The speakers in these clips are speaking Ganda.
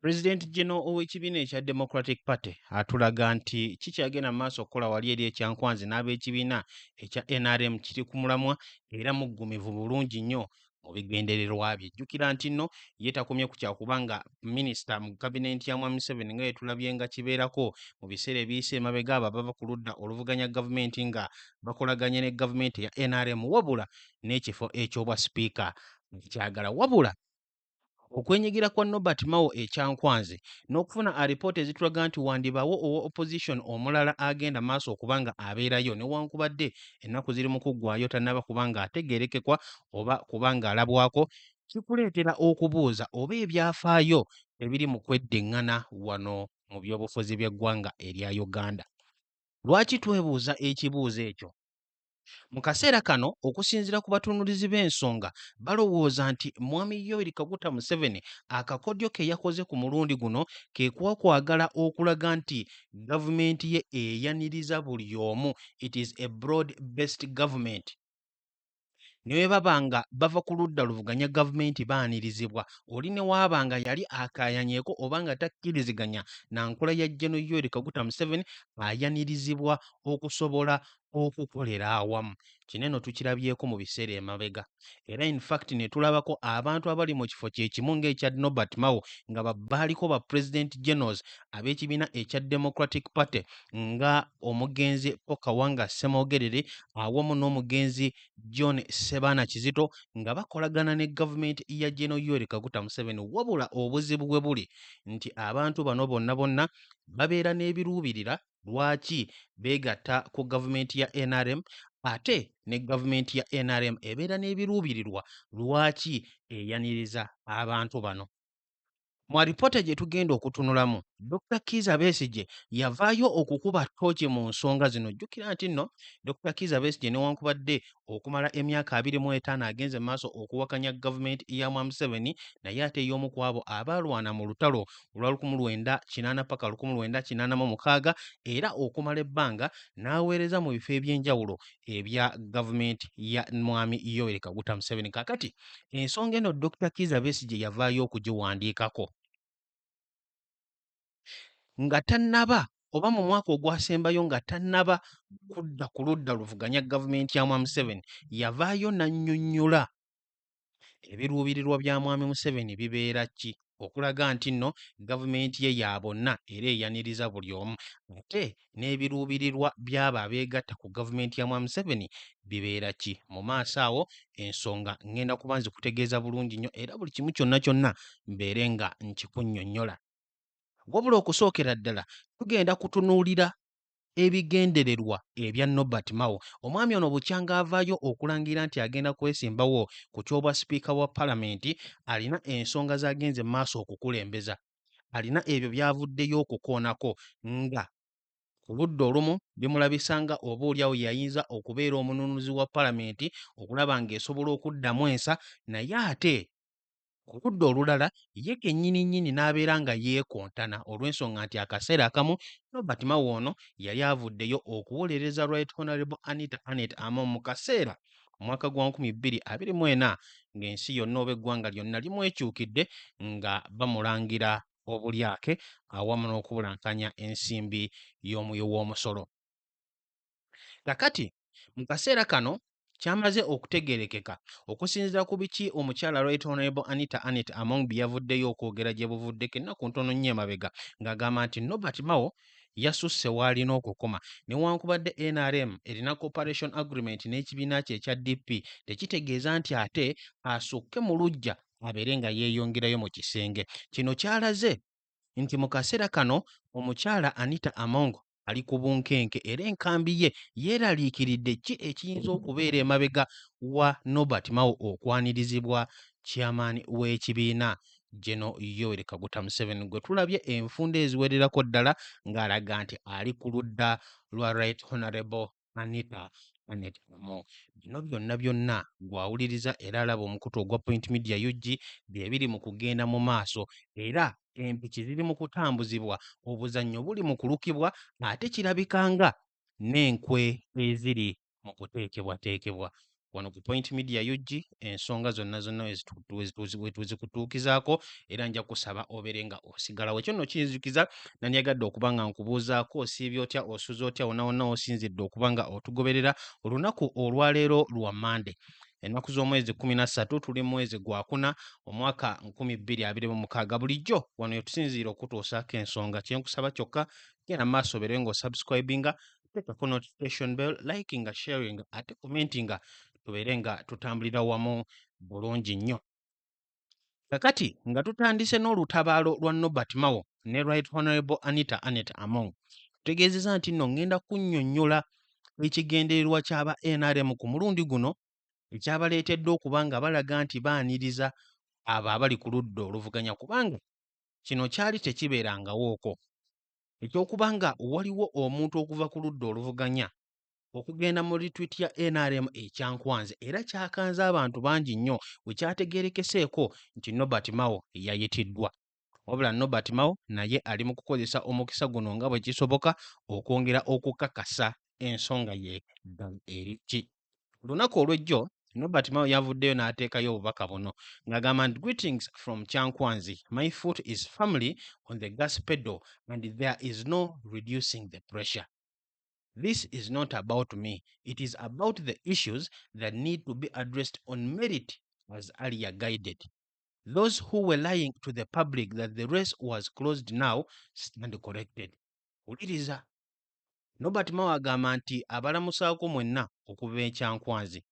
President General ow'ekibiina ekya Democratic Party atulaga nti kikyagenda mu maaso okukola wali eri ekyankwanzi n'ab'ekibiina ekya NRM kiri ku mulamwa era muggumivu bulungi nnyo mu bigendererwa bye. Jjukira nti nno ye takomye ku kyakubanga minisita mu kabinenti ya Mwami Museveni nga yetulabye nga kibeerako mu biseera ebiyise emabega abo bava ku ludda oluvuganya gavumenti nga bakolaganye ne gavumenti ya NRM wabula n'ekifo eky'obwa sipiika kyagala wabula okwenyigira kwa Norbert Mao ekyankwanzi n'okufuna alipoota ezitulaga nti wandibaawo owa opposition omulala agenda maaso okubanga abeerayo newankubadde ennaku ziri mu kuggwaayo tannaba kubanga ategeerekekwa oba kubanga alabwako kikuleetera okubuuza oba ebyafaayo ebiri mu kweddiŋŋana wano mu byobufuzi by'eggwanga erya Uganda. Lwaki twebuuza ekibuuzo ekyo? Mu kaseera kano okusinziira ku batunuulizi b'ensonga balowooza nti Mwami Yoweri Kaguta Museveni akakodyo ke yakoze ku mulundi guno ke kwagala okulaga nti gavumenti ye eyaniriza buli omu. It is a broad based government. Niwe babanga bava ku ludda luvuganya gavumenti baanirizibwa oli ne waabanga yali akayanyeeko oba nga takkiriziganya na nkola ya General Yoweri Kaguta Museveni ayanirizibwa okusobola okukolera awamu. Kino eno tukirabyeko mu biseera emabega era in fact ne tulabako abantu abali mu kifo kye kimu ng'ekya Norbert Mao nga baaliko ba President Generals ab'ekibiina ekya Democratic Party nga omugenzi Okawanga Ssemwogerere awamu n'omugenzi John Sebaana Kizito nga bakolagana ne gavumenti ya General Yoweri Kaguta Museveni wabula obuzibu bwe buli nti abantu bano bonna babeera n'ebiruubirira lwaki beegatta ku gavumenti ya NRM ate ne gavumenti ya NRM ebeera n'ebiruubirirwa lwaki eyaniriza abantu bano. Mu alipoota gye tugenda okutunulamu Dr. Kizza Besigye yavaayo okukuba ttooki mu nsonga zino. Jjukira nti nno Dr. Kizza Besigye newankubadde okumala emyaka 25 agenze maaso okuwakanya gavumenti ya Mwami Museveni naye ate y'omu ku abo abaalwana mu lutalo olwa 1980 paka 1986 era okumala ebbanga n'aweereza mu bifo eby'enjawulo ebya gavumenti ya Mwami Yoweri Kaguta Museveni. Kaakati ensonga eno Dr. Kizza Besigye yavaayo okugiwandiikako nga tannaba oba mu mwaka ogwasembayo nga tannaba kudda ku ludda luvuganya gavumenti ya Mwami Museveni yavaayo n'annyonnyola ebiruubirirwa bya Mwami Museveni bibeera ki okulaga nti nno gavumenti ye ya bonna era eyaniriza buli omu ate n'ebiruubirirwa by'abo abeegatta ku gavumenti ya Mwami Museveni bibeera ki. Mu maaso awo ensonga ngenda kuba nzikutegeeza bulungi nnyo era buli kimu kyonna mbeere nga nkikunnyonnyola. Wabula okusookera ddala tugenda kutunuulira ebigendererwa ebya Norbert Mao. Omwami ono bukyanga avaayo okulangira nti agenda kwesimbawo ku ky'obwa sipiika wa palamenti alina ensonga z'agenze mu maaso okukulembeza. Alina ebyo by'avuddeyo okukoonako nga ku ludda olumu bimulabisa nga oboolyawo yayinza okubeera omununuzi wa palamenti okulaba ng'esobola okuddamu ensa naye ate ku ludda olulala ye kennyini n'abeera nga yeekontana olw'ensonga nti akaseera akamu Norbert Mao ono yali avuddeyo okuwolereza Right Honorable Anita Anet Among mu kaseera omwaka gwa 2024 ng'ensi yonna oba eggwanga lyonna limwekyukidde nga bamulangira obulyake awamu n'okubulankanya ensimbi y'omuyo w'omusolo. Kakati mu kaseera kano kyamaze okutegeerekeka okusinziira ku biki omukyala Right Honorable Anita Anet Among bye yavuddeyo okwogera gye buvuddeko ennaku ntono nnyo emabega ng'agamba nti Norbert Mao yasusse w'alina okukoma newankubadde NRM erina cooperation agreement n'ekibiina kye ekya DP tekitegeeza nti ate asukke mu luggya abeere nga yeeyongerayo mu kisenge. Kino kyalaze nti mu kaseera kano omukyala Anita Among ali ku bunkenke era enkambi ye yeeraliikiridde ki ekiyinza okubeera emabega wa Norbert Mao okwanirizibwa chairman w'ekibiina General Yoweri Kaguta Museveni gwe tulabye enfunda eziwererako ddala ng'alaga nti ali ku ludda lwa Right Honorable Anita Anet Among. Bino byonna gw'awuliriza era alaba omukutu ogwa Point Media UG bye biri mu kugenda mu maaso era empiki ziri mu kutambuzibwa obuzannyo buli mu kulukibwa ate kirabika nga n'enkwe eziri mu kuteekebwateekebwa. wano ku Point Media UG ensonga zonna we tuzikutuukizaako era nja kusaba obeere nga osigalawo. Ekyo nno kinzikiza nandiyagadde okuba nga nkubuuzaako osiibye otya osuze otya wonna wonna osinzidde okuba nga otugoberera olunaku olwaleero lwa Mande. Ennaku z'omwezi 13 tuli mu mwezi gwa kuna omwaka 2026 bulijjo wano yetusinziira okutuusaako ensonga. Kyenkusaba kyokka genda maaso obeere ng'osubscribinga, teekako notification bell, likinga, sharinga ate commentinga tubeere nga tutambulira wamu bulungi nnyo. Kakati nga tutandise n'olutabaalo lwa Norbert Mao ne Right Honorable Anita Anet Among, tutegeezezza nti nno ngenda kunnyonnyola ekigendererwa ky'aba NRM ku mulundi guno ekyabaleetedde okuba nga balaga nti baaniriza abo abali ku ludda oluvuganya, kubanga kino kyali tekibeerangawooko ekyokuba nga waliwo omuntu okuva ku ludda oluvuganya okugenda mu retweet ya NRM ekyankwanzi, era kyakanze abantu bangi nnyo bwe kyategeerekeseeko nti Norbert Mao yayitiddwa. Wabula Norbert Mao naye ali mu kukozesa omukisa guno nga bwe kisoboka okwongera okukakasa ensonga ye eriki. Olunaku olw'ejjo Norbert Mao yavuddeyo n'ateekayo obubaka buno ng'agamba nti greetings from Kyankwanzi, my foot is firmly on the gas pedal and there is no reducing the pressure. This is not about me. It is about the issues that need to be addressed on merit as earlier guided. Those who were lying to the public that the race was closed now stand corrected. Uliriza. Norbert Mao agamba nti abalamusaako mwenna okuva Ekyankwanzi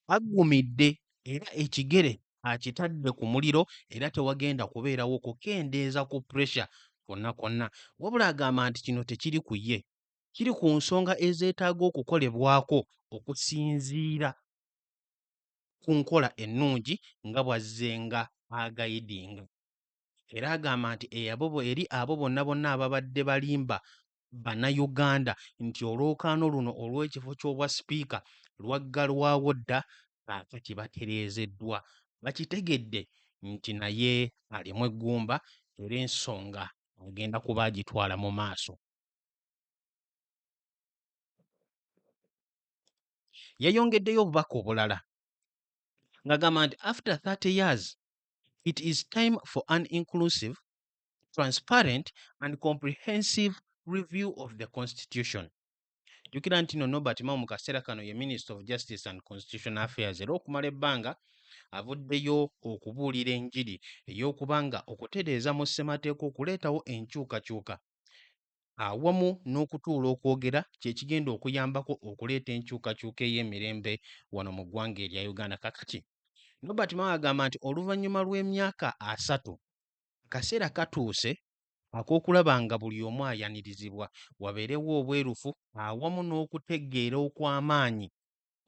aggumidde era ekigere akitadde ku muliro era tewagenda kubeerawo kukendeeza ku pressure kwonna kwonna. Wabula agamba nti kino tekiri ku ye, kiri ku nsonga ezeetaaga okukolebwako okusinziira ku nkola ennungi nga bw'azzenga agayidinga. Era agamba nti eri abo bonna ababadde balimba Bannayuganda nti olwokaano luno olw'ekifo ky'obwa sipiika lwaggalwawo dda, kaakati batereezeddwa. Bakitegedde nti naye alimu eggumba era ensonga agenda kuba agitwala mu maaso. Yayongeddeyo obubaka obulala ng'agamba nti after 30 years it is time for an inclusive, transparent and comprehensive review of the constitution. Jjukira nti no Norbert Mao mu kaseera kano ye Minister of Justice and Constitutional Affairs era okumala ebbanga avuddeyo okubuulira enjiri ey'okuba nga okutereeza mu ssemateeka okuleetawo enkyukakyuka awamu n'okutuula okwogera kye kigenda okuyambako okuleeta enkyukakyuka ey'emirembe wano mu ggwanga erya Uganda. Kakati Norbert Mao agamba nti oluvannyuma lw'emyaka 3 akaseera katuuse ak'okulaba nga buli omu ayanirizibwa, wabeerewo obwerufu awamu n'okutegeera okw'amaanyi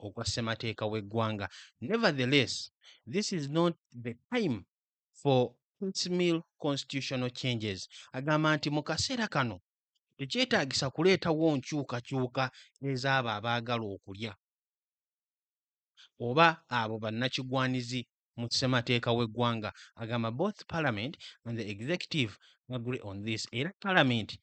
okwa ssemateeka w'eggwanga. Nevertheless, this is not the time for piecemeal constitutional changes. Agamba nti mu kaseera kano tekyetaagisa kuleetawo nkyukakyuka ez'abo abaagala okulya oba abo bannakigwanizi mu ssemateeka w'eggwanga. Agamba both parliament and the executive agree on this. Era parliament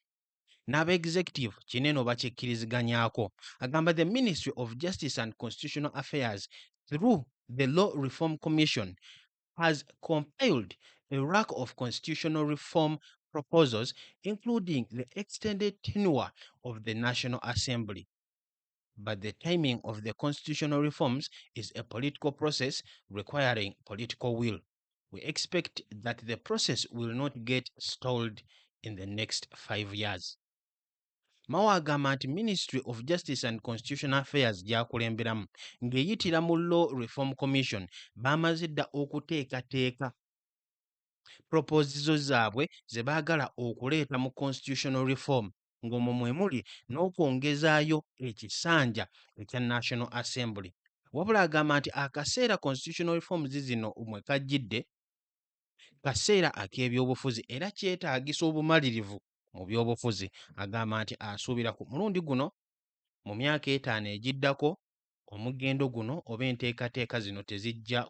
n'aba executive kinene bakyekkiriziganyako. Agamba the Ministry of Justice and Constitutional Affairs through the Law Reform Commission has compiled a rack of constitutional reform proposals, including the extended tenure of the National Assembly. But the timing of the constitutional reforms is a political process requiring political will. We expect that the process will not get stalled in the next 5 years. Mao agamba nti Ministry of Justice and Constitutional Affairs gy'akulemberamu ng'eyitira mu Law Reform Commission baamaze dda okuteekateeka proposals zaabwe ze baagala okuleeta mu constitutional reform, ng'omwo mwe muli n'okwongezaayo ekisanja ekya National Assembly. Wabula agamba nti akaseera constitutional reforms zino mwe kajjidde kaseera ak'ebyobufuzi era kyetaagisa obumalirivu mu byobufuzi. Agamba nti asuubira ku mulundi guno mu myaka 5 egiddako omugendo guno oba enteekateeka zino tezijja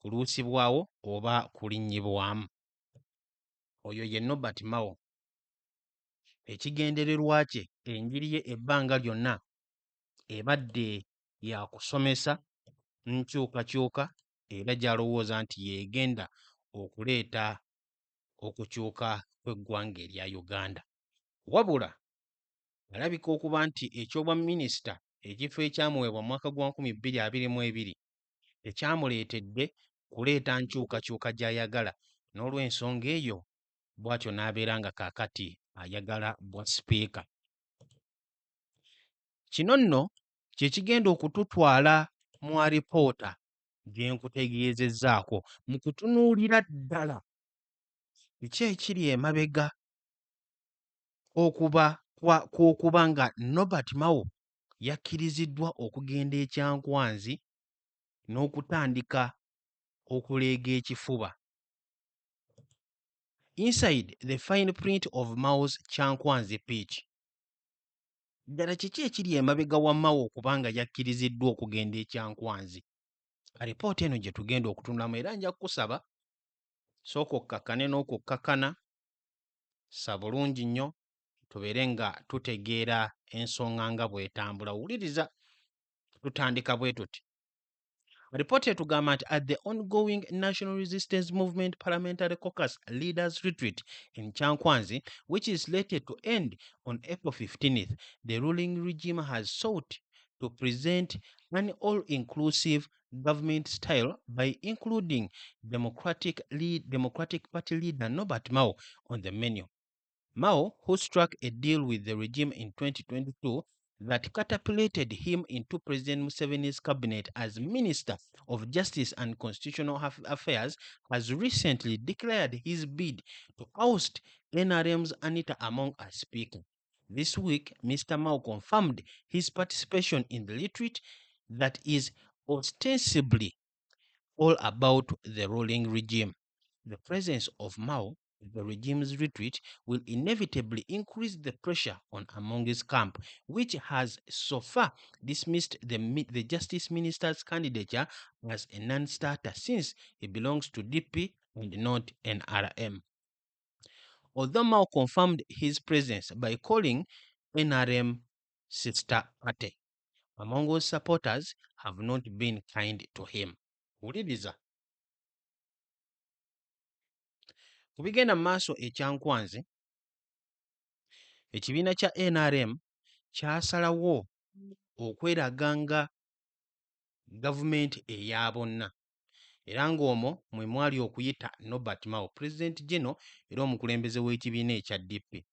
kuluusibwawo oba kulinnyibwamu. Oyo ye Norbert Mao. Ekigendererwa kye enjiri ye ebbanga lyonna ebadde yakusomesa nkyukakyuka era gy'alowooza nti yeegenda okuleeta okukyuka kw'eggwanga erya Uganda. Wabula alabika okuba nti ekyobwaminisita ekifo ekyamuweebwa mu mwaka gwa 2022 tekyamuleetedde kuleeta nkyukakyuka gy'ayagala, n'olw'ensonga eyo bw'atyo n'abeera nga kaakati ayagala bwa sipiika. Kino nno kye kigenda okututwala mu alipoota gye nkutegeezezzaako mu kutunuulira ddala biki ekiri emabega kw'okuba nga Nobert Mao yakkiriziddwa okugenda e Kyankwanzi n'okutandika okuleega ekifuba. Inside the fine print of Mao's Kyankwanzi speech. Ddala kiki ekiri emabega wa Mao okuba nga yakkiriziddwa okugenda e Kyankwanzi? Alipoota eno gye tugenda okutunulamu era nja kukusaba sooka okkakkane n'okukkakkana, sa bulungi nnyo tubeere nga tutegeera ensonga nga bw'etambula. Wuliriza tutandika bwe tuti. Alipoota etugamba nti at the ongoing National Resistance Movement Parliamentary Caucus Leaders Retreat in Kyankwanzi, which is slated to end on April 15th, the ruling regime has sought to present an all-inclusive government style by including Democratic Party leader Nobert Mao on the menu. Mao, who struck a deal with the regime in 2022 that catapulted him into President Museveni's cabinet as Minister of Justice and Constitutional Affairs, has recently declared his bid to oust NRM's Anita Among as Speaker. This week, Mr. Mao confirmed his participation in the retreat that is ostensibly all about the ruling regime. The presence of Mao at the regime's retreat will inevitably increase the pressure on Among's camp, which has so far dismissed the Justice Minister's candidature as a non-starter since he belongs to DP and not NRM. Although Mao confirmed his presence by calling NRM sister party, Among's supporters have not been kind to him. Wuliriza. Ku bigenda mu maaso e Kyankwanzi, ekibiina kya NRM kyasalawo okweraga nga gavumenti eya bonna, era ng'omwo mwe mwali okuyita Nobert Mao, President General era omukulembeze w'ekibiina ekya DP.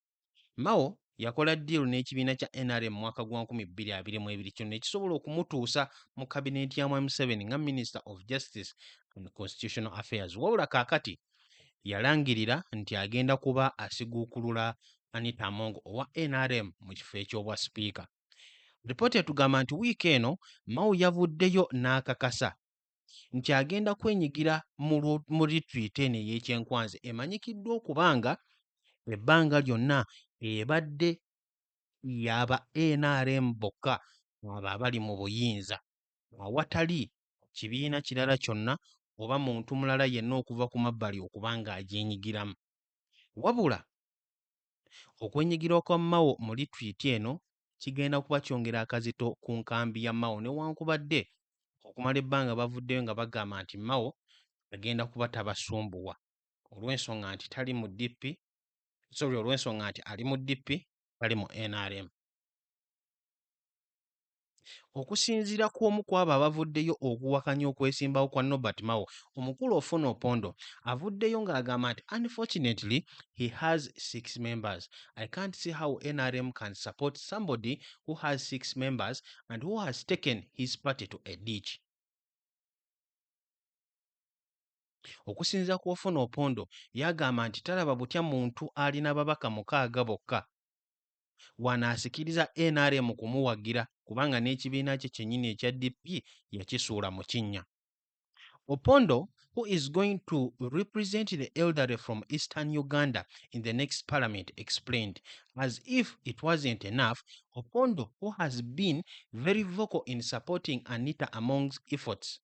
Mao yakola ddiiru n'ekibiina kya NRM mu mwaka gwa 2022 kino ne kisobola okumutuusa mu kabineeti ya Mwai Museveni nga Minister of Justice and Constitutional Affairs. Wabula kaakati yalangirira nti agenda kuba asiguukulula Anita Among owa NRM mu kifo eky'obwa sipiika. Ripoota etugamba nti wiiki eno Mao yavuddeyo n'akakasa nti agenda kwenyigira mu retreat eno ey'Ekyenkwanzi emanyikiddwa okuba nga ebbanga lyonna ebadde yaba NRM bokka abo abali mu buyinza, awatali kibiina kirala kyonna oba muntu mulala yenna okuva ku mabbali okuba ng'agyenyigiramu. Wabula okwenyigira kwa Mao mu retreat eno kigenda kuba kyongera akazito ku nkambi ya Mao, newankubadde okumala ebbanga bavuddeyo nga bagamba nti Mao agenda kuba tabasumbuwa olw'ensonga nti tali mu DP, olw'ensonga nti ali mu DP tali mu NRM. Okusinziira ku omu ku abo abavuddeyo okuwakanya okwesimbawo kwa Nobert Mao, omukulu Ofuna Opondo avuddeyo ng'agamba nti unfortunately he has 6 members. I can't see how NRM can support somebody who has 6 members and who has taken his party to a ditch. Okusinziira ku Ofuna Opondo yagamba nti talaba butya muntu alina babaka 6 bokka wanaasikiriza NRM kumuwagira kubanga n'ekibiina kye kyennyini ekya DP yakisuula mu kinnya. Opondo, who is going to represent the elderly from Eastern Uganda in the next parliament, explained. As if it wasn't enough, Opondo, who has been very vocal in supporting Anita Among's efforts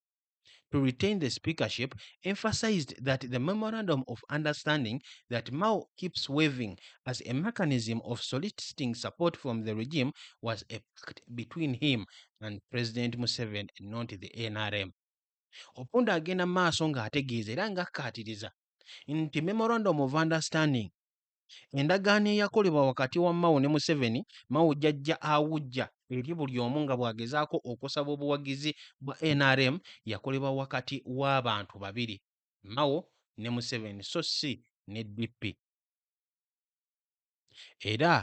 to retain the speakership, emphasized that the memorandum of understanding that Mao keeps waving as a mechanism of soliciting support from the regime was a pact between him and President Museveni, not the NRM. Oponda agenda maaso ng'ategeeza era ng'akkaatiriza nti memorandum of understanding endagaano eyakolebwa wakati wa Mao ne Museveni, Mao jjajja awujja eri buli omu nga bw'agezaako okusaba obuwagizi bwa NRM yakolebwa wakati w'abantu babiri, Mao ne Museveni so si ne DP. Era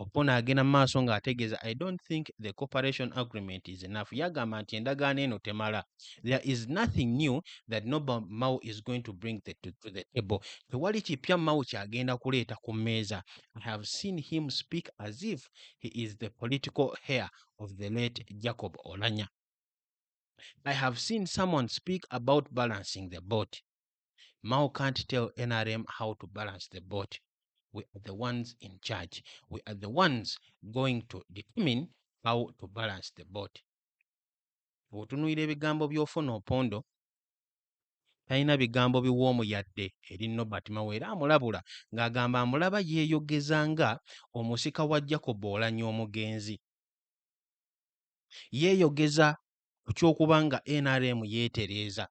Oponda agenda mu maaso ng'ategeeza I don't think the cooperation agreement is enough. Yagamba nti endagaano eno temala. There is nothing new that Noble Mao is going to bring to the table. Tewali kipya Mao kyagenda kuleeta ku mmeeza. I have seen him speak as if he is the political heir of the late Jacob Oulanyah. I have seen someone speak about balancing the boat. Mao can't tell NRM how to balance the boat. We are the ones in charge. We are the ones going to determine how to balance the boat. Bw'otunuulira ebigambo by'ofuna Opondo talina bigambo biwoomu yadde eri Nobert Mao era amulabula ng'agamba amulaba yeeyogeza nga omusika wa Jacob Oulanyah omugenzi. Yeeyogeza ku ky'okuba nga NRM yeetereeza.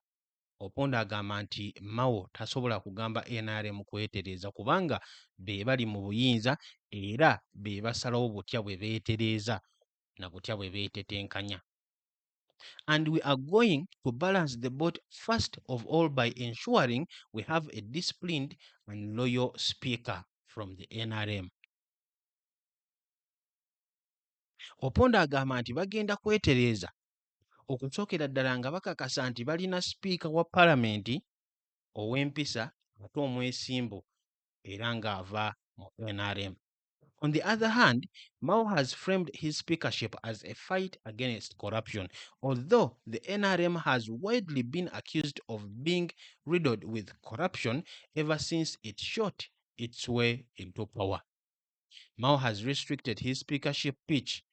Opondo agamba nti Mao tasobola kugamba NRM kwetereeza kubanga be bali mu buyinza era be basalawo butya bwe beetereeza na butya bwe beetetenkanya. And we are going to balance the boat first of all by ensuring we have a disciplined and loyal speaker from the NRM. Opondo agamba nti bagenda kwetereeza okusookera ddala nga bakakasa nti balina sipiika wa palamenti ow'empisa ate omwesimbu era ng'ava mu NRM. On the other hand, Mao has framed his speakership as a fight against corruption, although the NRM has widely been accused of being riddled with corruption ever since it shot its way into power. Mao has restricted his speakership pitch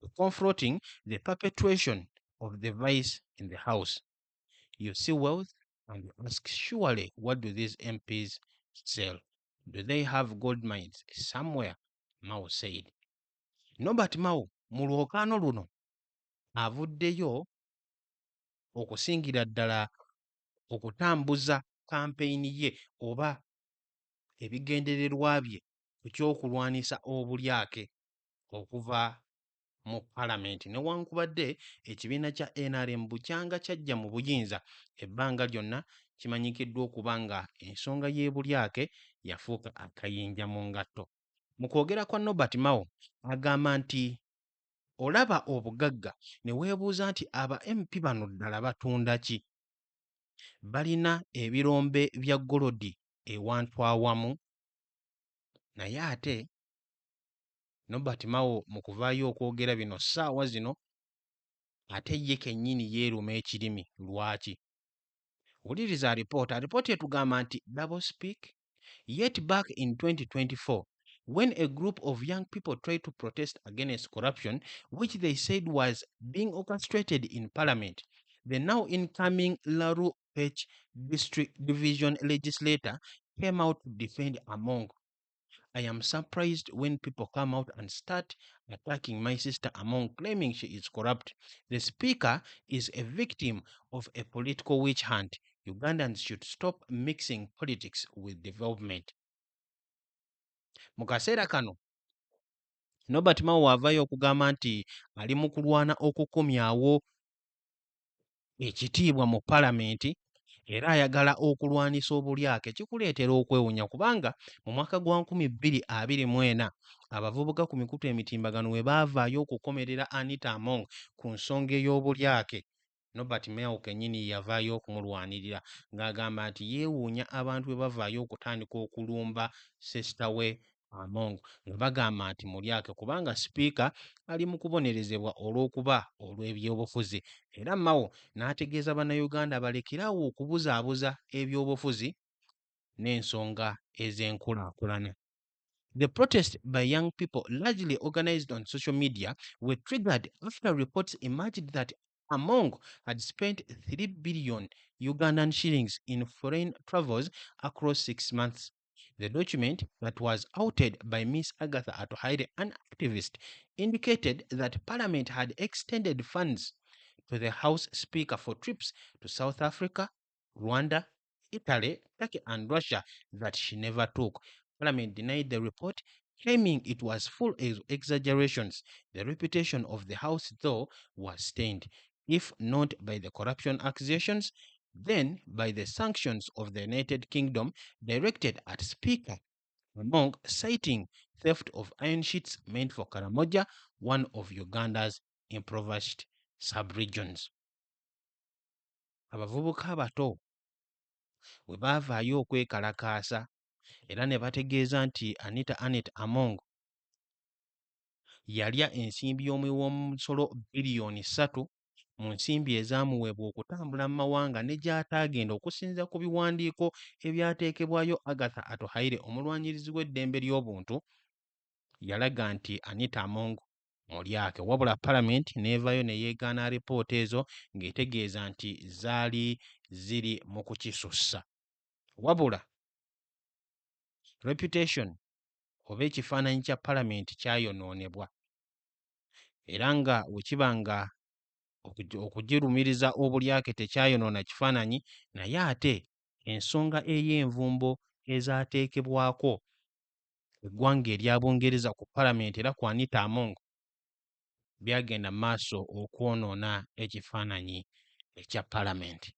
to confronting the perpetuation of the vice in the House. You see wealth and you ask, surely, what do these MPs sell? Do they have gold mines somewhere? Mao said. Norbert Mao mu lwokaano luno avuddeyo okusingira ddala okutambuza kampeyini ye oba ebigendererwa bye ku ky'okulwanisa obulyake okuva mu palamenti newankubadde ekibiina kya NRM bukyanga kyajja mu buyinza ebbanga lyonna kimanyikiddwa okuba nga ensonga y'ebulyake yafuuka akayinja mu ngatto. Mu kwogera kwa Norbert Mao agamba nti olaba obugagga ne weebuuza nti aba MP bano ddala batunda ki? Balina ebirombe bya golodi ewantu awamu? Naye ate Norbert Mao mu kuvaayo okwogera bino ssaawa zino ate ye kennyini yeeruma ekirimi lwaki? Wuliriza alipoota etugamba nti double speak. Yet back in 2024, when a group of young people tried to protest against corruption, which they said was being orchestrated in parliament, the now incoming Laru Pech district division legislator came out to defend Among. I am surprised when people come out and start attacking my sister Among, claiming she is corrupt. The speaker is a victim of a political witch hunt. Ugandans should stop mixing politics with development. Mu kaseera kano Norbert Mao wavaayo okugamba nti ali mu kulwana okukomyawo ekitiibwa mu palamenti era ayagala okulwanisa obulyake kikuleetera okwewunya kubanga mu mwaka gwa 2024 abavubuka ku mikutu emitimbagano we baavaayo okukomerera Anita Among ku nsonga ey'obulyake, Norbert Mao kennyini yavaayo okumulwanirira ng'agamba nti yeewuunya abantu bwe bavaayo okutandika okulumba sesita we Among nga bagamba nti mulyake kubanga sipiika ali mu kubonerezebwa olw'okuba olw'ebyobufuzi. Era Mao n'ategeeza bannayuganda balekerawo okubuzaabuza ebyobufuzi n'ensonga ez'enkulaakulana. The protests by young people, largely organized on social media, were triggered after reports emerged that Among had spent 3 billion Ugandan shillings in foreign travels across 6 months. The document that was authored by Ms. Agatha Atuhaire, an activist, indicated that Parliament had extended funds to the House Speaker for trips to South Africa, Rwanda, Italy, Turkey, and Russia that she never took. Parliament denied the report, claiming it was full of exaggerations. The reputation of the House, though, was stained, if not by the corruption accusations, then by the sanctions of the United Kingdom directed at Speaker Among, citing theft of iron sheets meant for Karamoja, one of Uganda's impoverished sub-regions. Abavubuka abato bwe baavaayo okwekalakaasa era ne bategeeza nti Anita Anet Among yalya ensimbi y'omuwoomusolo biliyoni 3 mu nsimbi ezaamuweebwa okutambula mu mawanga ne gy'ataagenda okusinziira ku biwandiiko ebyateekebwayo Agatha Atuhaire, omulwanyirizi w'eddembe ly'obuntu, yalaga nti Anita Among mulyake, wabula Palamenti n'evaayo ne yeegaana alipoota ezo ng'etegeeza nti zaali ziri mu kukisussa. Wabula reputation oba ekifaananyi kya Palamenti kyayonoonebwa, era nga bwe kiba nga okugirumiriza obulyake tekyayonoona kifaananyi, naye ate ensonga ey'envumbo ezaateekebwako eggwanga erya Bungereza ku Palamenti era ku Anita Among byagenda mu maaso okwonoona ekifaananyi ekya Palamenti.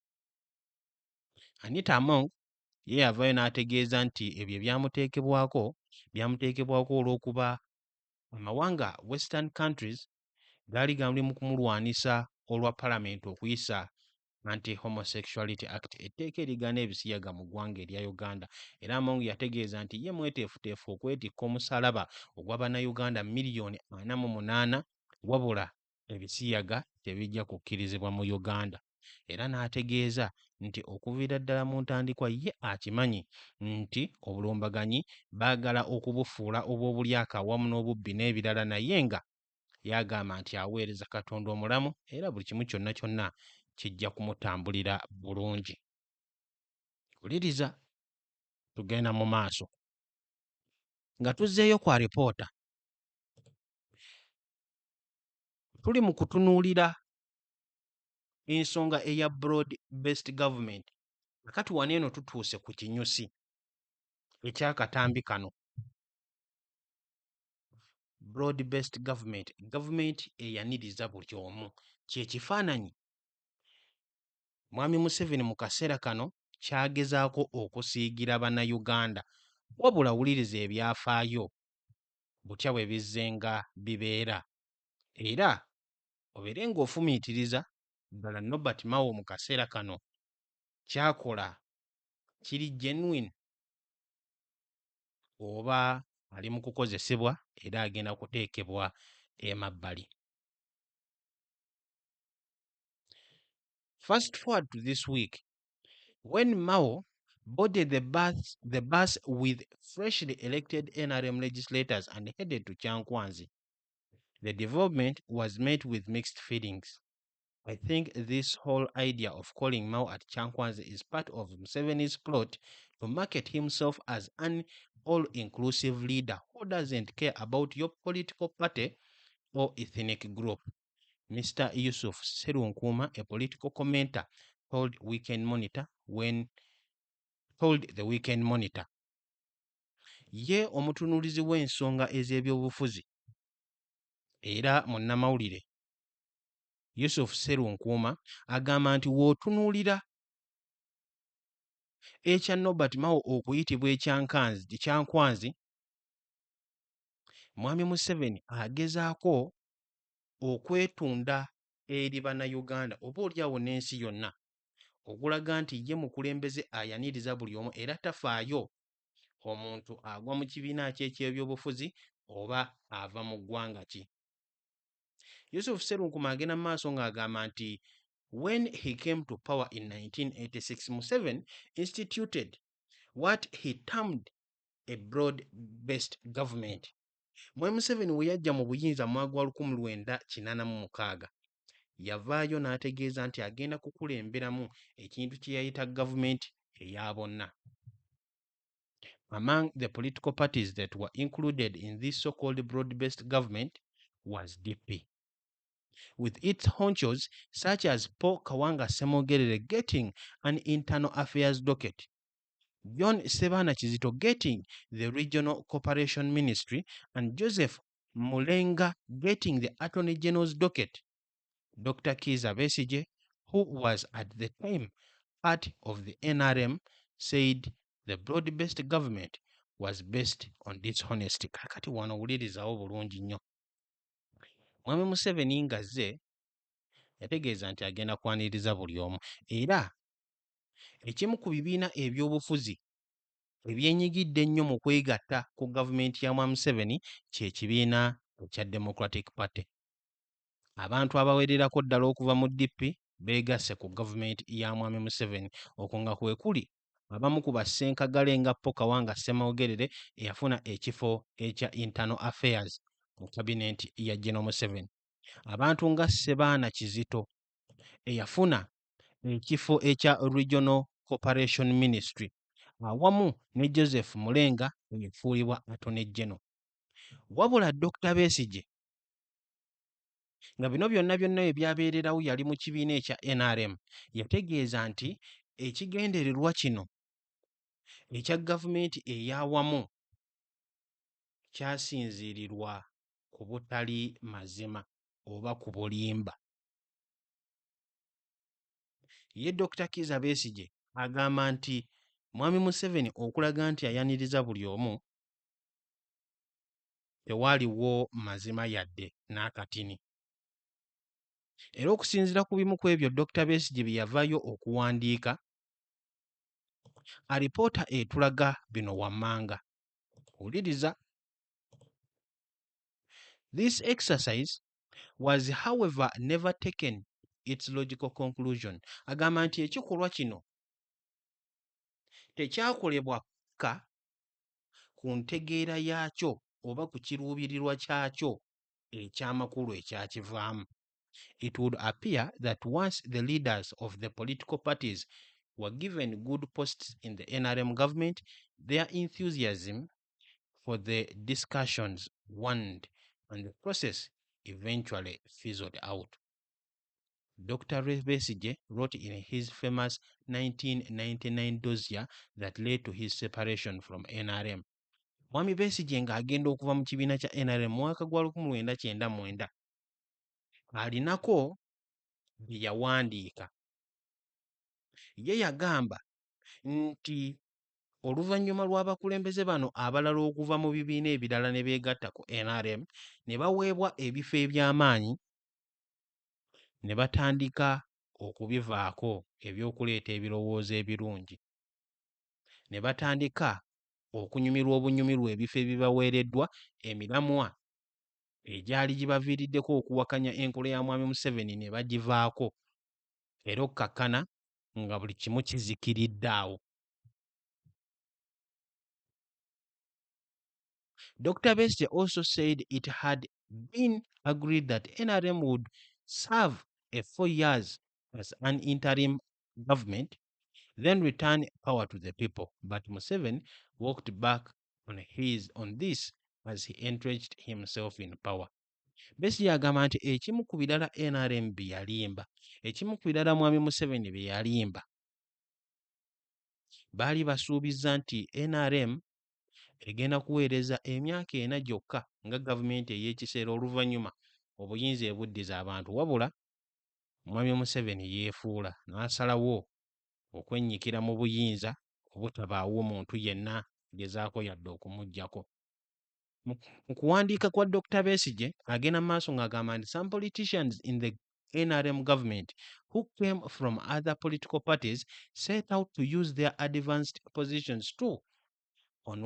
Anita Among ye yavaayo n'ategeeza nti ebyo byamuteekebwako olw'okuba amawanga Western countries gaali gamuli mu kumulwanisa olwa Palamenti okuyisa Anti-Homosexuality Act, etteeka erigaana ebisiyaga mu ggwanga erya Uganda. Era Among yategeeza nti ye mweteefuteefu okwetikka omusalaba ogw'Abannayuganda miliyoni 48, wabula ebisiyaga tebijja kukkirizibwa mu Uganda. Era n'ategeeza nti okuviira ddala mu ntandikwa ye akimanyi nti obulumbaganyi baagala okubufuula obw'obulyake awamu n'obubbi n'ebirala, naye nga yagamba nti aweereza Katonda omulamu era buli kimu kyonna kyonna kijja kumutambulira bulungi. Wuliriza, tugenda mu maaso nga tuzzeeyo kwa alipoota. Tuli mu kutunuulira ensonga eya broad based government. Kakati wano eno tutuuse ku kinyusi eky'akatambi kano. Broad based government, gavumenti eyaniriza buli omu, kye kifaananyi Mwami Museveni mu kaseera kano kyagezaako okusiigira Bannayuganda, wabula wuliriza ebyafaayo butya bwe bizze nga bibeera, era obeere ng'ofumiitiriza ddala Nobert Mao mu kaseera kano kyakola kiri genuine oba ali mu kukozesebwa era agenda kuteekebwa emabbali. Fast forward to this week, when Mao boarded the bus with freshly elected NRM legislators and headed to Chankwanzi. The development was met with mixed feelings. I think this whole idea of calling Mao at Chankwanzi is part of Museveni's plot to market himself as an all-inclusive leader who doesn't care about your political party or ethnic group. Mr. Yusuf Serunkuma, a political commentator, told the Weekend Monitor, ye omutunuulizi w'ensonga ez'ebyobufuzi era munnamawulire Yusuf Serunkuma agamba nti w'otunuulira ekya Nobert Mao okuyitibwa ekyankwanzi, Mwami Museveni agezaako okwetunda eri Bannayuganda oba oliawo n'ensi yonna okulaga nti ye mukulembeze ayaniriza buli omu era tafaayo omuntu agwa mu kibiina kye eky'ebyobufuzi oba ava mu ggwanga ki. Yusuf Serunkuma agenda mu maaso ng'agamba nti when he came to power in 1986, Museveni instituted what he termed a broad-based government. Mwami Museveni we yajja mu buyinza mu mwaka gwa 1986 yavaayo n'ategeeza nti agenda kukulemberamu ekintu kye yayita gavumenti eya bonna. Among the political parties that were included in this so-called broad-based government was DP, with its honchos such as Paul Kawanga Ssemogerere getting an internal affairs docket, John Sebana Kizito getting the regional cooperation ministry, and Joseph Mulenga getting the attorney general's docket. Dr. Kizza Besigye, who was at the time part of the NRM, said the broad-based government was based on dishonesty. Kakati wano owulirizawo bulungi nnyo. Mwami Museveni ng'azze yategeeza nti agenda kwaniriza buli omu, era ekimu ku bibiina eby'obufuzi ebyenyigidde ennyo mu kwegatta ku gavumenti ya Mwami Museveni kye kibiina ekya Democratic Party. Abantu abawererako ddala okuva mu DP beegasse ku gavumenti ya Mwami Museveni, okwo nga kwe kuli abamu ku bassenkagale nga Paul Kawanga Ssemogerere eyafuna ekifo ekya Internal Affairs mu kabinenti ya General Museveni, abantu nga Sebana Kizito eyafuna ekifo ekya Regional Cooperation Ministry, awamu ne Joseph Mulenga eyafuulibwa Attorney General. Wabula Dr. Besigye nga bino byonna bwe byabeererawo yali mu kibiina ekya NRM, yategeeza nti ekigendererwa kino ekya gavumenti ey'awamu kyasinziirirwa ku butali mazima oba ku bulimba. Ye Dr. Kizza Besigye agamba nti Mwami Museveni okulaga nti ayaniriza buli omu, tewaaliwo mazima yadde n'akatini. Era okusinziira ku bimu ku ebyo Dr. Besigye bye yavaayo okuwandiika, alipoota etulaga bino wammanga. Wuliriza. This exercise was however never taken its logical conclusion. Agamba nti ekikolwa kino tekyakolebwaka ku ntegeera yaakyo oba ku kiruubirirwa kyakyo eky'amakulu ekyakivaamu. It would appear that once the leaders of the political parties were given good posts in the NRM government, their enthusiasm for the discussions waned and the process eventually fizzled out. Dr. Besigye wrote in his famous 1999 dossier that led to his separation from NRM. Mwami Besigye ng'agenda okuva mu kibiina kya NRM mwaka gwa 1999 alinako bye yawandiika. Ye yagamba nti oluvannyuma lw'abakulembeze bano abalala okuva mu bibiina ebirala ne beegatta ku NRM ne baweebwa ebifo eby'amaanyi, ne batandika okubivaako eby'okuleeta ebirowoozo ebirungi, ne batandika okunyumirwa obunyumirwa ebifo ebibaweereddwa, emiramwa egyali gibaviiriddeko okuwakanya enkola ya Mwami Museveni ne bagivaako, era okkakkana nga buli kimu kizikiridde awo. Dr. Besigye also said it had been agreed that NRM would serve a 4 years as an interim government, then return power to the people. But Museveni walked back on this as he entrenched himself in power. Besigye agamba nti ekimu ku birala NRM bye yalimba, ekimu ku birala Mwami Museveni bye yalimba, baali basuubizza nti NRM egenda kuweereza emyaka 4 gyokka nga gavumenti ey'ekiseera oluvannyuma obuyinza ebuddiza abantu, wabula Mwami Museveni yeefuula n'asalawo okwennyikira mu buyinza obutabaawo omuntu yenna gezaako yadde okumuggyako. Mu kuwandiika kwa Dr. Besigye agenda maaso ng'agamba nti some politicians in the NRM government who came from other political parties set out to use their advanced positions too, on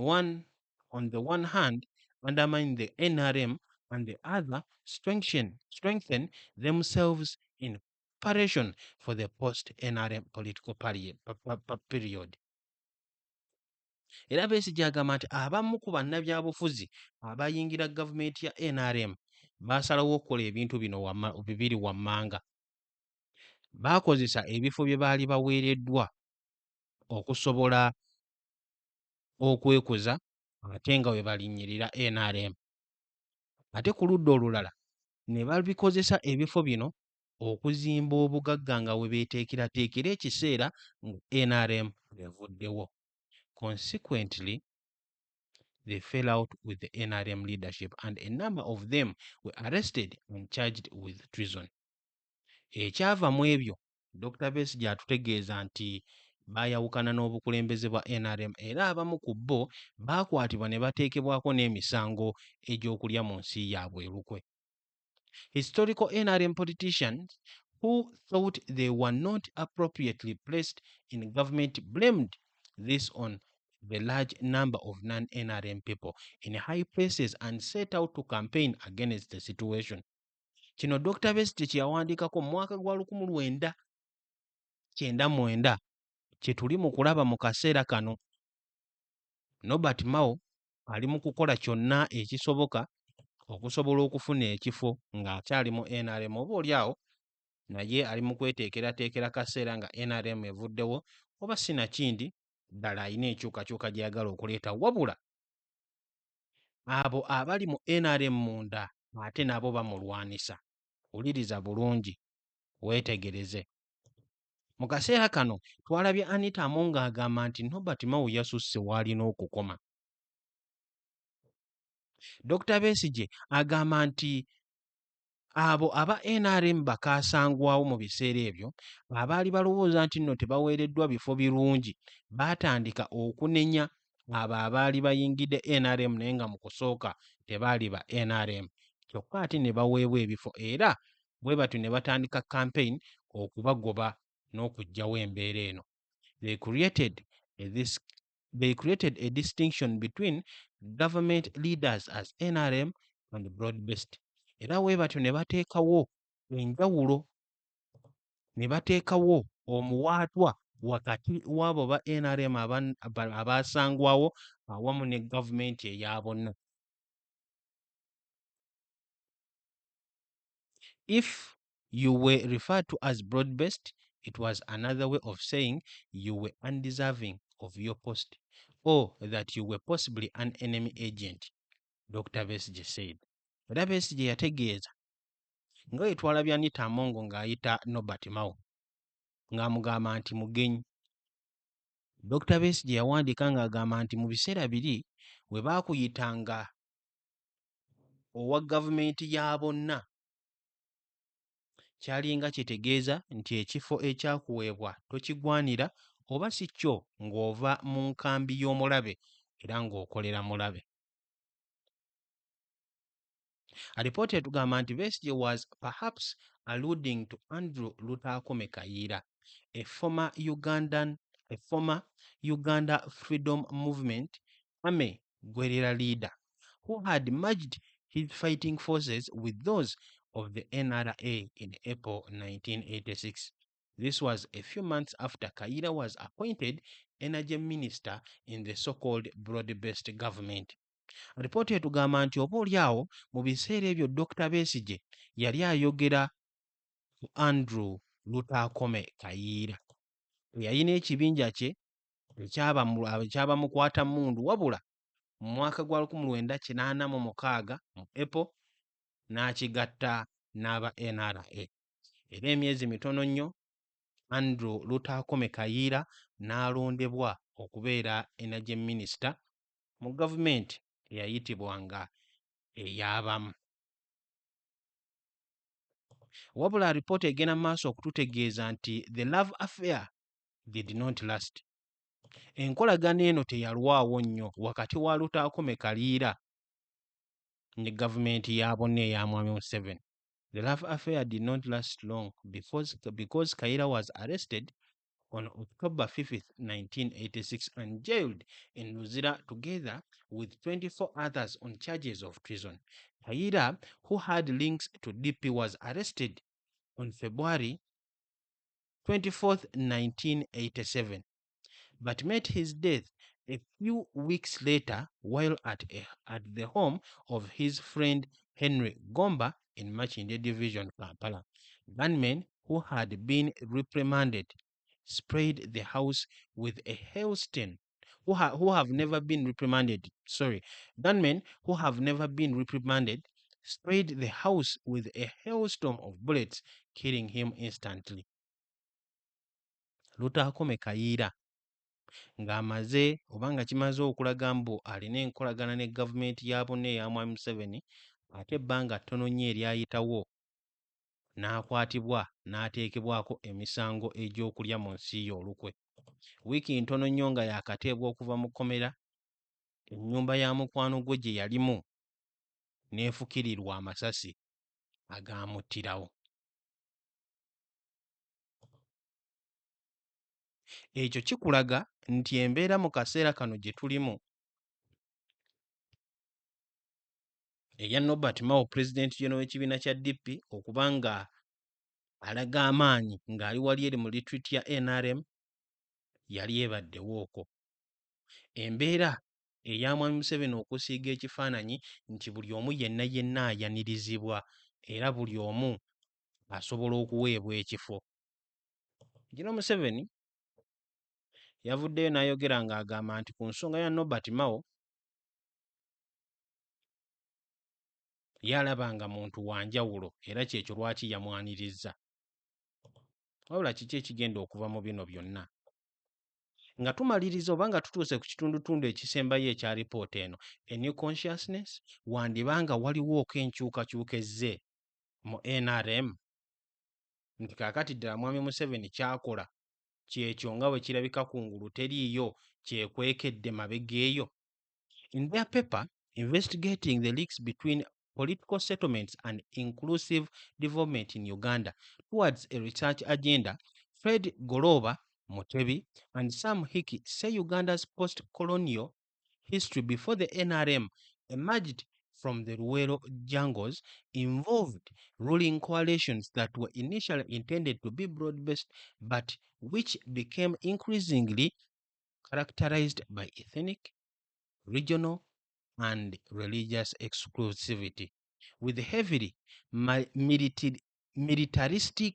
the one hand undermine the NRM and the other strengthen themselves in preparation for the post-NRM political period. Era Besigye agamba nti abamu ku bannabyabufuzi abayingira gavumenti ya NRM baasalawo okukola ebintu bino bibiri wammanga. baakozesa ebifo bye baali baweereddwa okusobola okwekuza ate nga bwe balinnyirira NRM. Ate ku ludda olulala ne babikozesa ebifo bino okuzimba obugagga nga we beeteekerateekera ekiseera nga NRM evuddewo. Consequently, they fell out with the NRM leadership and a number of them were arrested and charged with treason. Ekyava mu ebyo Dr. Besigye atutegeeza nti baayawukana n'obukulembeze bwa NRM era abamu ku bo baakwatibwa ne bateekebwako n'emisango egy'okulya mu nsi yaabwe erukwe. Historical NRM politicians who thought they were not appropriately placed in government blamed this on the large number of non-NRM people in high places and set out to campaign against the situation. Kino Dr. Besigye kye yawandiikako mu mwaka gwa 1999 kye tuli mu kulaba mu kaseera kano. Norbert Mao ali mu kukola kyonna ekisoboka okusobola okufuna ekifo ng'akyali mu NRM, oboolyawo naye ali mu kweteekerateekera kaseera nga NRM evuddewo, oba sinakindi ddala alina enkyukakyuka gy'ayagala okuleeta, wabula abo abali mu NRM munda ate nabo bamulwanisa. Wuliriza bulungi, weetegereze. Mu kaseera kano twalabye Anita Among agamba nti Norbert Mao yasusse w'alina okukoma. Dr. Besigye agamba nti abo aba NRM bakaasangwawo mu biseera ebyo abaali balowooza nti nno tebaweereddwa bifo birungi baatandika okunenya abo abaali bayingidde NRM naye nga mu kusooka tebaali ba NRM, kyokka ate ne baweebwa ebifo era bwe batyo ne batandika campaign okubagoba n'okuggyawo embeera eno. They created a distinction between government leaders as NRM and broad-based. Era bwe batyo ne bateekawo enjawulo, ne bateekawo omuwaatwa wakati w'abo ba NRM abaasangwawo awamu ne gavumenti eya bonna. If you were referred to as broad-based, it was another way of saying you were undeserving of your post or that you were possibly an enemy agent, Dr. Besigye said. Era Besigye yategeeza nga bwe twalabye Anita Among ng'ayita Norbert Mao ng'amugamba nti mugenyi. Dr. Besigye yawandiika ng'agamba nti mu biseera biri bwe baakuyitanga owa gavumenti ya bonna kyalinga kitegeeza nti ekifo ekyakuweebwa tokigwanira oba si kyo ng'ova mu nkambi y'omulabe era ng'okolera mulabe. Alipoota etugamba nti Besigye was perhaps alluding to Andrew Lutakome Kayiira, a former Uganda Freedom Movement army guerrilla leader who had merged his fighting forces with those of the NRA in April 1986. This was a few months after Kayiira was appointed energy minister in the so-called broad-based government. Alipoota etugamba nti oboolyawo mu biseera ebyo Dr. Besigye yali ayogera ku Andrew Lutakome Kayiira eyalina ekibinja kye ekyabamukwata mmundu, wabula mu mwaka gwa 1986 mu April n'akigatta n'aba NRA. Era emyezi mitono nnyo Andrew Lutakome Kayiira n'alondebwa okubeera energy minister mu gavumenti eyayitibwanga ey'abamu. Wabula alipoota egenda maaso okututegeeza nti the love affair did not last. Enkolagana eno teyalwawo nnyo wakati wa Lutakome Kayiira ne gavumenti ya bonna eya Mwami Museveni. The love affair did not last long because Kayiira was arrested on October 5th, 1986 and jailed in Luzira together with 24 others on charges of treason. Kayiira, who had links to DP, was arrested on February 24th, 1987, but met his death a few weeks later while at the home of his friend Henry Gomba in Makindye Division, Kampala. Gunmen who had been reprimanded sprayed the house with a hailstone. Who have never been reprimanded, sorry, gunmen who have never been reprimanded sprayed the house with a hailstorm of bullets, killing him instantly. Lutaakome Kayiira ng'amaze oba nga kimaze okulaga mbu alina enkolagana ne gavumenti ya bonna eya Mwami Museveni, ate ebbanga ttono nnyo eryayitawo n'akwatibwa n'ateekebwako emisango egy'okulya mu nsi ye olukwe. Wiiki ntono nnyo nga yaakateebwa okuva mu kkomera, ennyumba ya mukwano gwe gye yalimu n'efukirirwa amasasi agaamuttirawo. Ekyo kikulaga nti embeera mu kaseera kano gye tulimu eya Norbert Mao, Pulezidenti General w'ekibiina kya DP, okuba nga alaga amaanyi ng'ali wali eri mu retreat ya NRM, yali ebaddewo okwo. Embeera eya Mwami Museveni okusiiga ekifaananyi nti buli omu yenna ayanirizibwa era buli omu asobola okuweebwa ekifo. General Museveni yavuddeyo n'ayogera ng'agamba nti ku nsonga ya Norbert Mao yalaba nga muntu wa njawulo era kyekyo lwaki yamwanirizza. Wabula kiki ekigenda okuva mu bino byonna? Nga tumaliriza oba nga tutuuse ku kitundutundu ekisembayo ekya lipoota eno, a new consciousness, wandibanga waliwooko enkyukakyuka ezze mu NRM, nti kaakati ddala Mwami Museveni ky'akola kyekyo nga bwe kirabika kungulu teriiyo, kyekwekedde mabega eyo. In their paper investigating the links between political settlements and inclusive development in Uganda towards a research agenda, Fred Goloba Mutebi and Sam Hickey say Uganda's post-colonial history before the NRM emerged from the Luwero jungles involved ruling coalitions that were initially intended to be broad-based but which became increasingly characterized by ethnic, regional, and religious exclusivity, with heavily militaristic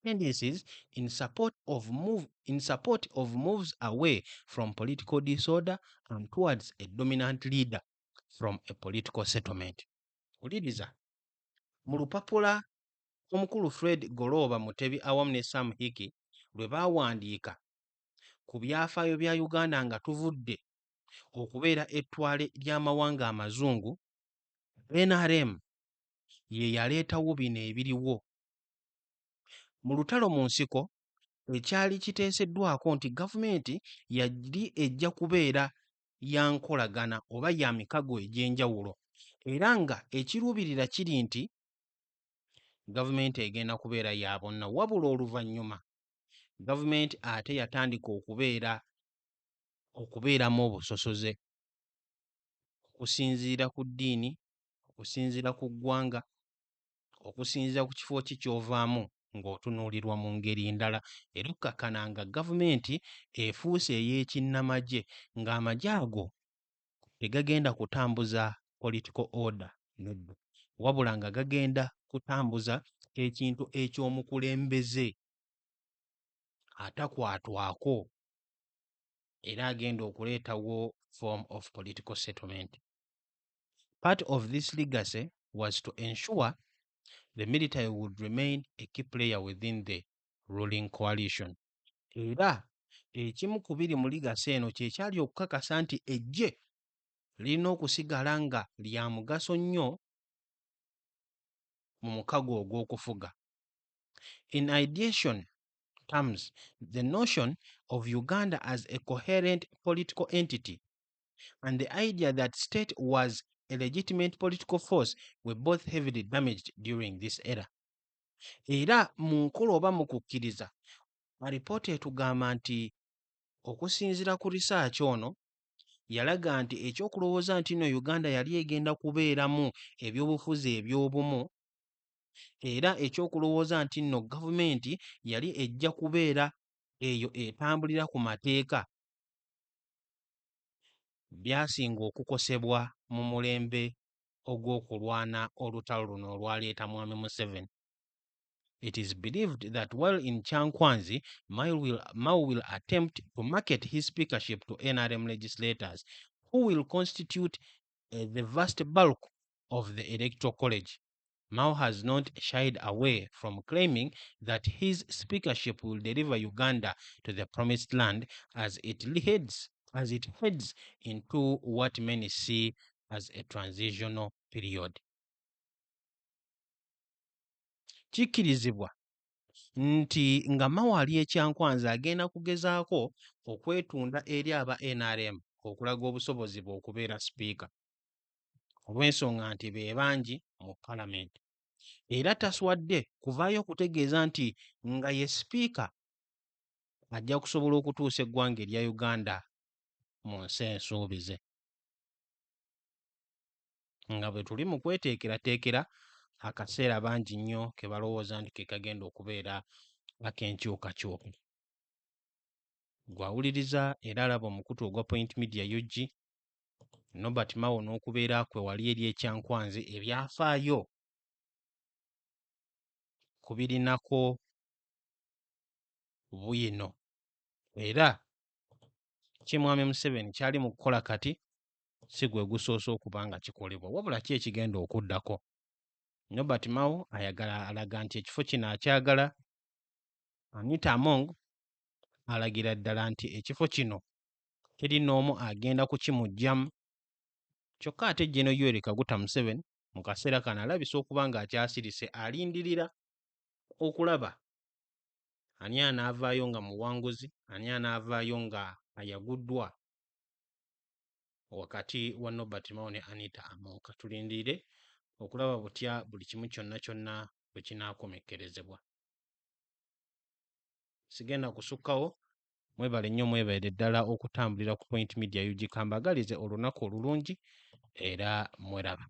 tendencies in support of moves away from political disorder and towards a dominant leader from a political settlement. Uliriza mu lupapula omukulu Fred Goloba Mutebi awamu ne Sam Hickey lwe baawandiika ku byafaayo bya Uganda nga tuvudde okubeera ettwale ly'amawanga amazungu, NRM ye yaleetawo bino ebiriwo. Mu lutalo mu nsiko ekyali kiteeseddwako nti gavumenti yali ejja kubeera ya nkolagana oba ya mikago egy'enjawulo, era nga ekiruubirira kiri nti gavumenti egenda kubeera ya bonna, wabula oluvannyuma gavumenti ate yatandika okubeeramu obusosoze okusinziira ku ddiini, okusinziira ku ggwanga, okusinziira ku kifo ki ky'ovaamu ng'otunuulirwa mu ngeri ndala, era okkakkana nga gavumenti efuuse ey'ekinnamagye ng'amagye ago tegagenda kutambuza political order nedda, wabula nga gagenda kutambuza ekintu eky'omukulembeze atakwatwako era agenda okuleetawo form of political settlement. Part of this legacy was to ensure the military would remain a key player within the ruling coalition. Era ekimu ku biri mu legacy eno kye kyali okukakasa nti eggye lirina okusigala nga lya mugaso nnyo mu mukago ogw'okufuga. In ideation terms, the notion of Uganda as a coherent political entity and the idea that state was a legitimate political force were both heavily damaged during this era. Era mu nkola oba mu kukkiriza, alipoota etugamba nti okusinziira ku risaaki ono yalaga nti ekyokulowooza nti nno Uganda yali egenda kubeeramu ebyobufuzi eby'obumu era ekyokulowooza nti nno gavumenti yali ejja kubeera eyo etambulira ku mateeka byasinga okukosebwa mu mulembe ogw'okulwana olutalo luno olwaleeta Mwami Museveni. It is believed that while in Changkwanzi, Mao will attempt to market his speakership to NRM legislators, who will constitute the vast bulk of the Electoral College. Mao has not shied away from claiming that his speakership will deliver Uganda to the promised land as it heads into what many see as a transitional period. Kikkirizibwa nti nga Mao ali e Kyankwanzi agenda kugezaako okwetunda eri aba NRM okulaga obusobozi bwe okubeera sipiika olw'ensonga nti be bangi mu palamenti. Era taswadde kuvaayo okutegeeza nti nga ye sipiika ajja kusobola okutuusa eggwanga erya Uganda mu nsi ensuubize. Nga bwe tuli mu kweteekerateekera akaseera bangi nnyo ke balowooza nti ke kagenda okubeera ak'enkyukakyuka. Gwawuliriza era alaba omukutu ogwa Point Media UG, Norbert Mao n'okubeera kwe wali eri e Kyankwanzi, ebyafaayo kubirinako bwino era kimwami Museveni kyali mu kukola kati si gwe gusoose okuba nga kikolebwa, wabula ki ekigenda okuddako. Norbert Mao ayagala alaga nti ekifo kino akyagala. Anita Among alagira ddala nti ekifo kino teri n'omu agenda kukimugyamu. Kyokka ate Gen. Yoweri Kaguta Museveni mu kaseera kano alabise okuba ng'akyasirise, alindirira okulaba ani anaavaayo nga muwanguzi, ani anaavaayo nga ayaguddwa wakati wa Norbert Mao ne Anita Among. Katulindire okulaba butya buli kimu kyonna kyonna bwe kinaakomekkerezebwa. Sigenda kusukkawo. Mwebale nnyo, mwebale ddala okutambulira ku Point Media UG. Kambagalize olunaku olulungi era mweraba.